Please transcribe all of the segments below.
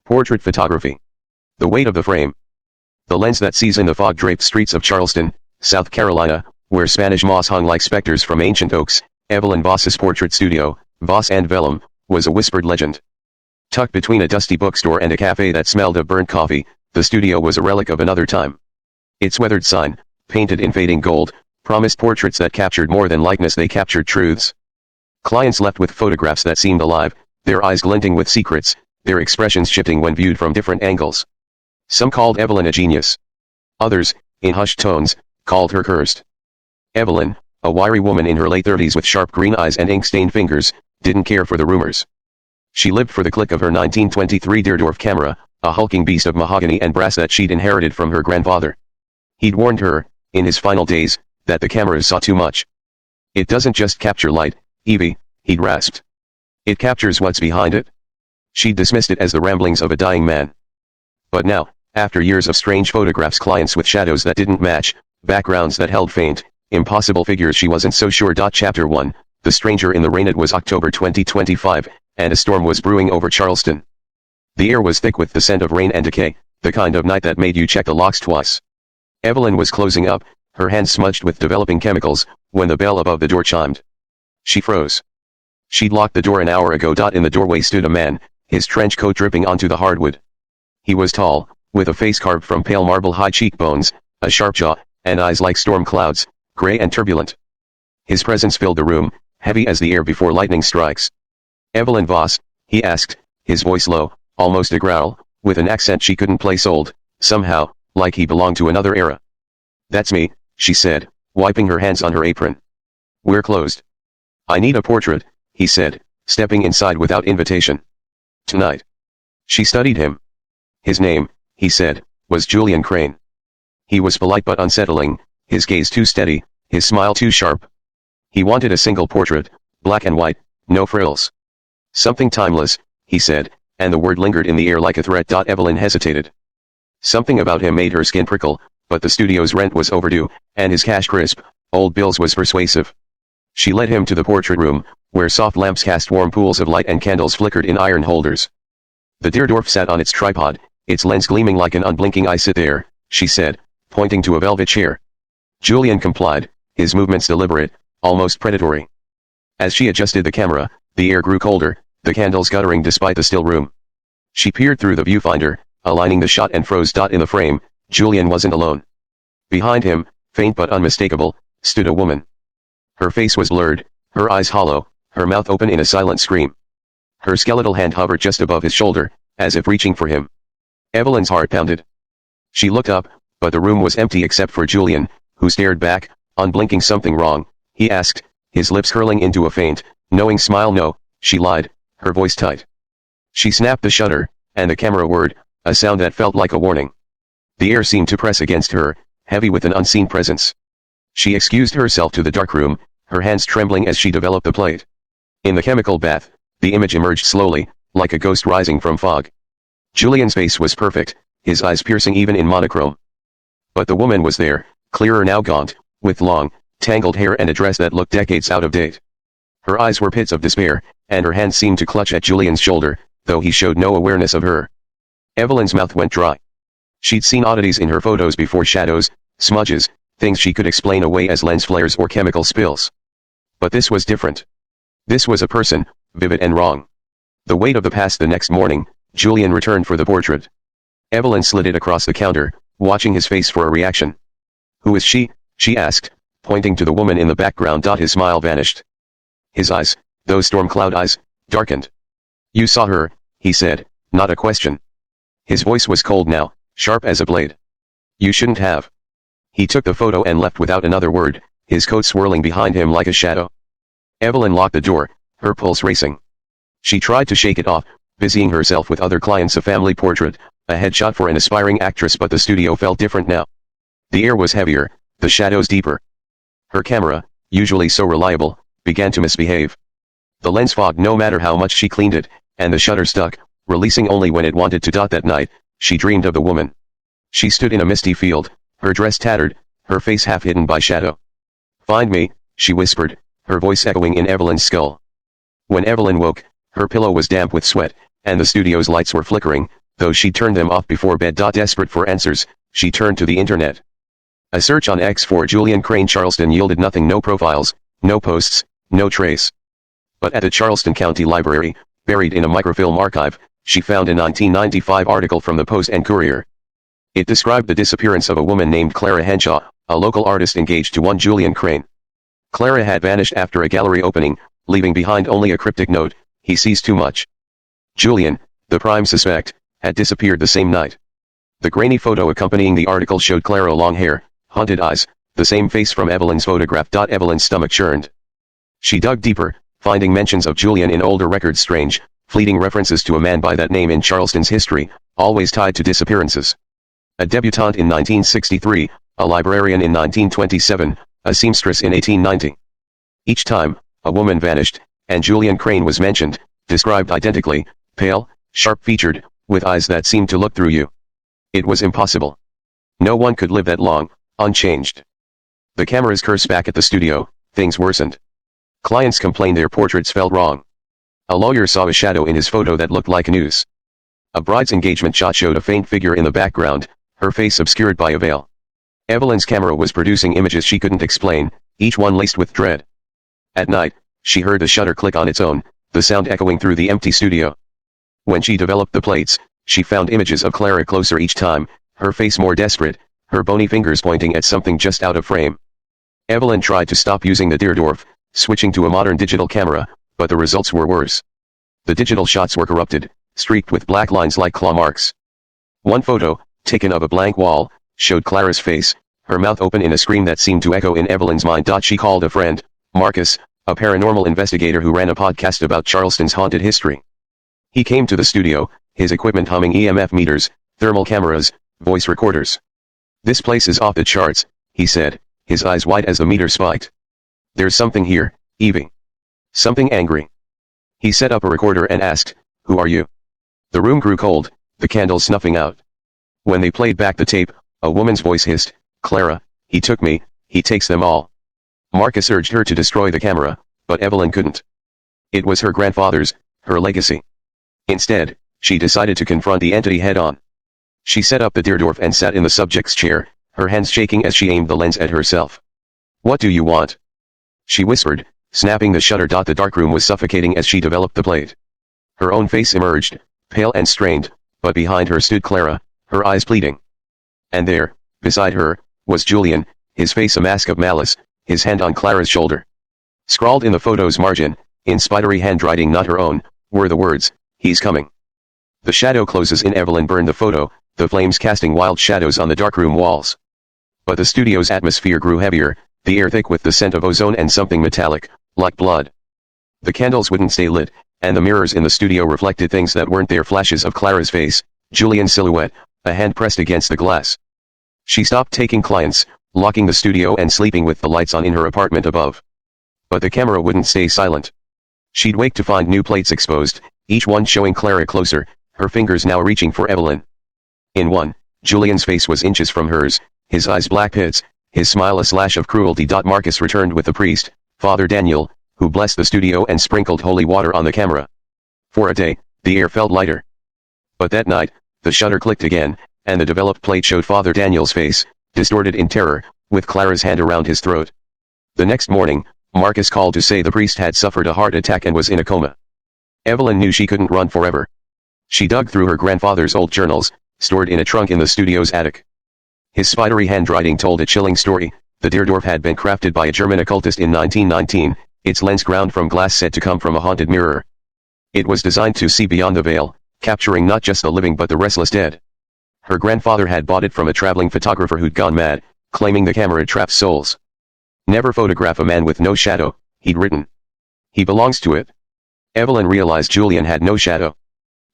Portrait photography. The weight of the frame. The lens that sees in the fog-draped streets of Charleston, South Carolina, where Spanish moss hung like specters from ancient oaks, Evelyn Voss's portrait studio, Voss and Vellum, was a whispered legend. Tucked between a dusty bookstore and a cafe that smelled of burnt coffee, the studio was a relic of another time. Its weathered sign, painted in fading gold, promised portraits that captured more than likeness, they captured truths. Clients left with photographs that seemed alive, their eyes glinting with secrets, their expressions shifting when viewed from different angles. Some called Evelyn a genius. Others, in hushed tones, called her cursed. Evelyn, a wiry woman in her late 30s with sharp green eyes and ink-stained fingers, didn't care for the rumors. She lived for the click of her 1923 Deerdorf camera, a hulking beast of mahogany and brass that she'd inherited from her grandfather. He'd warned her, in his final days, that the cameras saw too much. "It doesn't just capture light, Evie," he'd rasped. "It captures what's behind it." She'd dismissed it as the ramblings of a dying man. But now, after years of strange photographs, clients with shadows that didn't match, backgrounds that held faint, impossible figures, she wasn't so sure. Chapter 1, The Stranger in the Rain. It was October 2025, and a storm was brewing over Charleston. The air was thick with the scent of rain and decay, the kind of night that made you check the locks twice. Evelyn was closing up, her hands smudged with developing chemicals, when the bell above the door chimed. She froze. She'd locked the door an hour ago. In the doorway stood a man, his trench coat dripping onto the hardwood. He was tall, with a face carved from pale marble, high cheekbones, a sharp jaw, and eyes like storm clouds, gray and turbulent. His presence filled the room, heavy as the air before lightning strikes. "Evelyn Voss?" he asked, his voice low, almost a growl, with an accent she couldn't place old, somehow, like he belonged to another era. "That's me," she said, wiping her hands on her apron. "We're closed." "I need a portrait," he said, stepping inside without invitation. "Tonight." She studied him. "His name," he said, "was Julian Crane." He was polite but unsettling, his gaze too steady, his smile too sharp. He wanted a single portrait, black and white, no frills. "Something timeless," he said, and the word lingered in the air like a threat. Evelyn hesitated. Something about him made her skin prickle, but the studio's rent was overdue, and his cash crisp, old bills was persuasive. She led him to the portrait room, where soft lamps cast warm pools of light and candles flickered in iron holders. The Deerdorf sat on its tripod, its lens gleaming like an unblinking eye. "Sit there," she said, pointing to a velvet chair. Julian complied, his movements deliberate, almost predatory. As she adjusted the camera, the air grew colder, the candles guttering despite the still room. She peered through the viewfinder, aligning the shot, and froze. In the frame, Julian wasn't alone. Behind him, faint but unmistakable, stood a woman. Her face was blurred, her eyes hollow, her mouth open in a silent scream. Her skeletal hand hovered just above his shoulder, as if reaching for him. Evelyn's heart pounded. She looked up, but the room was empty except for Julian, who stared back, unblinking. "Something wrong?" he asked, his lips curling into a faint, knowing smile. "No," she lied, her voice tight. She snapped the shutter, and the camera whirred, a sound that felt like a warning. The air seemed to press against her, heavy with an unseen presence. She excused herself to the dark room, her hands trembling as she developed the plate. In the chemical bath, the image emerged slowly, like a ghost rising from fog. Julian's face was perfect, his eyes piercing even in monochrome. But the woman was there, clearer now, gaunt, with long, tangled hair and a dress that looked decades out of date. Her eyes were pits of despair, and her hands seemed to clutch at Julian's shoulder, though he showed no awareness of her. Evelyn's mouth went dry. She'd seen oddities in her photos before: shadows, smudges, things she could explain away as lens flares or chemical spills. But this was different. This was a person, vivid and wrong. The weight of the past. The next morning, Julian returned for the portrait. Evelyn slid it across the counter, watching his face for a reaction. "Who is she?" she asked, pointing to the woman in the background. His smile vanished. His eyes, those storm cloud eyes, darkened. "You saw her," he said, not a question. His voice was cold now, sharp as a blade. "You shouldn't have." He took the photo and left without another word, his coat swirling behind him like a shadow. Evelyn locked the door, her pulse racing. She tried to shake it off, busying herself with other clients: a family portrait, a headshot for an aspiring actress. But the studio felt different now. The air was heavier, the shadows deeper. Her camera, usually so reliable, began to misbehave. The lens fogged no matter how much she cleaned it, and the shutter stuck, releasing only when it wanted to. That night, she dreamed of the woman. She stood in a misty field, her dress tattered, her face half hidden by shadow. "Find me," she whispered, her voice echoing in Evelyn's skull. When Evelyn woke, her pillow was damp with sweat, and the studio's lights were flickering, though she turned them off before bed. Desperate for answers, she turned to the internet. A search on X for Julian Crane Charleston yielded nothing. No profiles, no posts, no trace. But at the Charleston County Library, buried in a microfilm archive, she found a 1995 article from the Post and Courier. It described the disappearance of a woman named Clara Henshaw, a local artist engaged to one Julian Crane. Clara had vanished after a gallery opening, leaving behind only a cryptic note: "He sees too much." Julian, the prime suspect, had disappeared the same night. The grainy photo accompanying the article showed Clara: long hair, haunted eyes, the same face from Evelyn's photograph. Evelyn's stomach churned. She dug deeper, finding mentions of Julian in older records, strange, fleeting references to a man by that name in Charleston's history, always tied to disappearances. A debutante in 1963, a librarian in 1927, a seamstress in 1890. Each time, a woman vanished, and Julian Crane was mentioned, described identically: pale, sharp-featured, with eyes that seemed to look through you. It was impossible. No one could live that long, unchanged. The cameras CurseBack at the studio, things worsened. Clients complained their portraits felt wrong. A lawyer saw a shadow in his photo that looked like a noose. A bride's engagement shot showed a faint figure in the background, her face obscured by a veil. Evelyn's camera was producing images she couldn't explain, each one laced with dread. At night, she heard the shutter click on its own, the sound echoing through the empty studio. When she developed the plates, she found images of Clara closer each time, her face more desperate, her bony fingers pointing at something just out of frame. Evelyn tried to stop using the Deardorff, switching to a modern digital camera, but the results were worse. The digital shots were corrupted, streaked with black lines like claw marks. One photo, taken of a blank wall, showed Clara's face, her mouth open in a scream that seemed to echo in Evelyn's mind. She called a friend, Marcus, a paranormal investigator who ran a podcast about Charleston's haunted history. He came to the studio, his equipment humming: EMF meters, thermal cameras, voice recorders. "This place is off the charts," he said, his eyes wide as the meter spiked. "There's something here, Evie. Something angry." He set up a recorder and asked, "Who are you?" The room grew cold, the candles snuffing out. When they played back the tape, a woman's voice hissed, "Clara, he took me, he takes them all." Marcus urged her to destroy the camera, but Evelyn couldn't. It was her grandfather's, her legacy. Instead, she decided to confront the entity head-on. She set up the Deardorff and sat in the subject's chair, her hands shaking as she aimed the lens at herself. "What do you want?" she whispered, snapping the shutter. The darkroom was suffocating as she developed the plate. Her own face emerged, pale and strained, but behind her stood Clara, her eyes pleading. And there, beside her, was Julian, his face a mask of malice, his hand on Clara's shoulder. Scrawled in the photo's margin, in spidery handwriting not her own, were the words, "He's coming." The shadow closes in. Evelyn burned the photo, the flames casting wild shadows on the darkroom walls. But the studio's atmosphere grew heavier, the air thick with the scent of ozone and something metallic, like blood. The candles wouldn't stay lit, and the mirrors in the studio reflected things that weren't there: flashes of Clara's face, Julian's silhouette, a hand pressed against the glass. She stopped taking clients, locking the studio and sleeping with the lights on in her apartment above. But the camera wouldn't stay silent. She'd wake to find new plates exposed, each one showing Clara closer, her fingers now reaching for Evelyn. In one, Julian's face was inches from hers, his eyes black pits, his smile a slash of cruelty. Marcus returned with the priest, Father Daniel, who blessed the studio and sprinkled holy water on the camera. For a day, the air felt lighter. But that night, the shutter clicked again, and the developed plate showed Father Daniel's face, distorted in terror, with Clara's hand around his throat. The next morning, Marcus called to say the priest had suffered a heart attack and was in a coma. Evelyn knew she couldn't run forever. She dug through her grandfather's old journals, stored in a trunk in the studio's attic. His spidery handwriting told a chilling story. The Deardorff had been crafted by a German occultist in 1919, its lens ground from glass said to come from a haunted mirror. It was designed to see beyond the veil, capturing not just the living but the restless dead. Her grandfather had bought it from a traveling photographer who'd gone mad, claiming the camera traps souls. "Never photograph a man with no shadow," he'd written. "He belongs to it." Evelyn realized Julian had no shadow.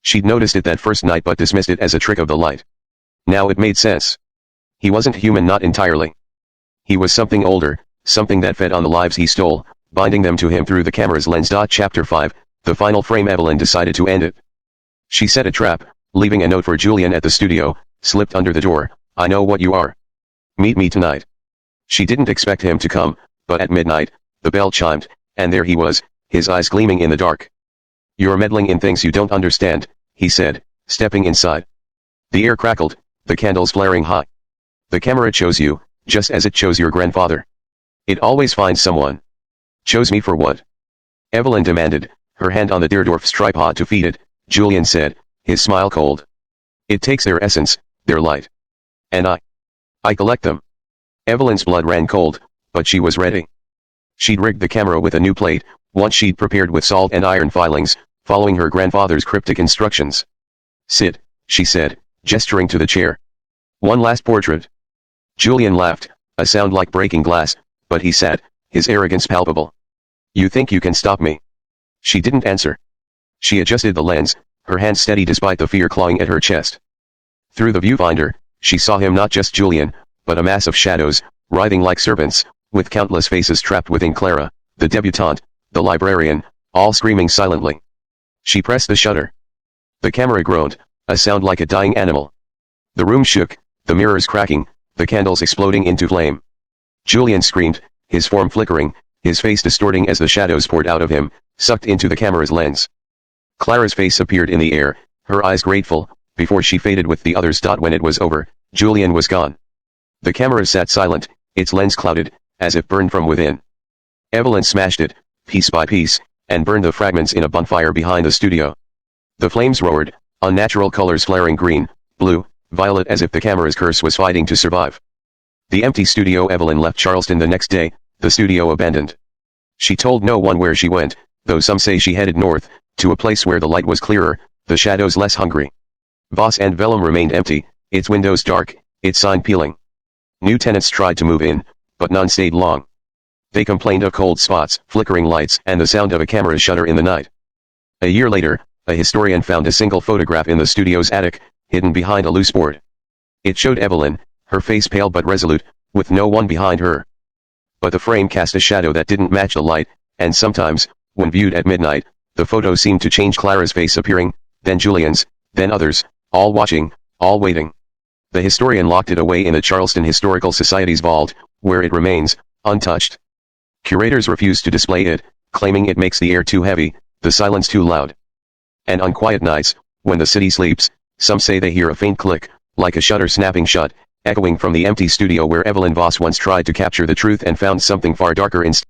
She'd noticed it that first night but dismissed it as a trick of the light. Now it made sense. He wasn't human, not entirely. He was something older, something that fed on the lives he stole, binding them to him through the camera's lens. Chapter 5, the final frame. Evelyn decided to end it. She set a trap, leaving a note for Julian at the studio, slipped under the door, "I know what you are. Meet me tonight." She didn't expect him to come, but at midnight, the bell chimed, and there he was, his eyes gleaming in the dark. "You're meddling in things you don't understand," he said, stepping inside. The air crackled, the candles flaring high. The camera chose you, just as it chose your grandfather. It always finds someone. Chose me for what? Evelyn demanded, her hand on the Deerdorf's tripod to feed it. Julian said, his smile cold. It takes their essence, their light. And I collect them. Evelyn's blood ran cold, but she was ready. She'd rigged the camera with a new plate, one she'd prepared with salt and iron filings, following her grandfather's cryptic instructions. Sit, she said, gesturing to the chair. One last portrait. Julian laughed, a sound like breaking glass, but he sat, his arrogance palpable. You think you can stop me? She didn't answer. She adjusted the lens, her hand steady despite the fear clawing at her chest. Through the viewfinder, she saw him, not just Julian, but a mass of shadows, writhing like serpents, with countless faces trapped within Clara, the debutante, the librarian, all screaming silently. She pressed the shutter. The camera groaned, a sound like a dying animal. The room shook, the mirrors cracking, the candles exploding into flame. Julian screamed, his form flickering, his face distorting as the shadows poured out of him, sucked into the camera's lens. Clara's face appeared in the air, her eyes grateful, before she faded with the others. When it was over, Julian was gone. The camera sat silent, its lens clouded, as if burned from within. Evelyn smashed it, piece by piece, and burned the fragments in a bonfire behind the studio. The flames roared, unnatural colors flaring green, blue, violet, as if the camera's curse was fighting to survive. The empty studio. Evelyn left Charleston the next day, the studio abandoned. She told no one where she went, though some say she headed north, to a place where the light was clearer, the shadows less hungry. Voss and Vellum remained empty, its windows dark, its sign peeling. New tenants tried to move in, but none stayed long. They complained of cold spots, flickering lights, and the sound of a camera's shutter in the night. A year later, a historian found a single photograph in the studio's attic, hidden behind a loose board. It showed Evelyn, her face pale but resolute, with no one behind her. But the frame cast a shadow that didn't match the light, and sometimes, when viewed at midnight, the photo seemed to change. Clara's face appearing, then Julian's, then others, all watching, all waiting. The historian locked it away in the Charleston Historical Society's vault, where it remains, untouched. Curators refuse to display it, claiming it makes the air too heavy, the silence too loud. And on quiet nights, when the city sleeps, some say they hear a faint click, like a shutter snapping shut, echoing from the empty studio where Evelyn Voss once tried to capture the truth and found something far darker instead.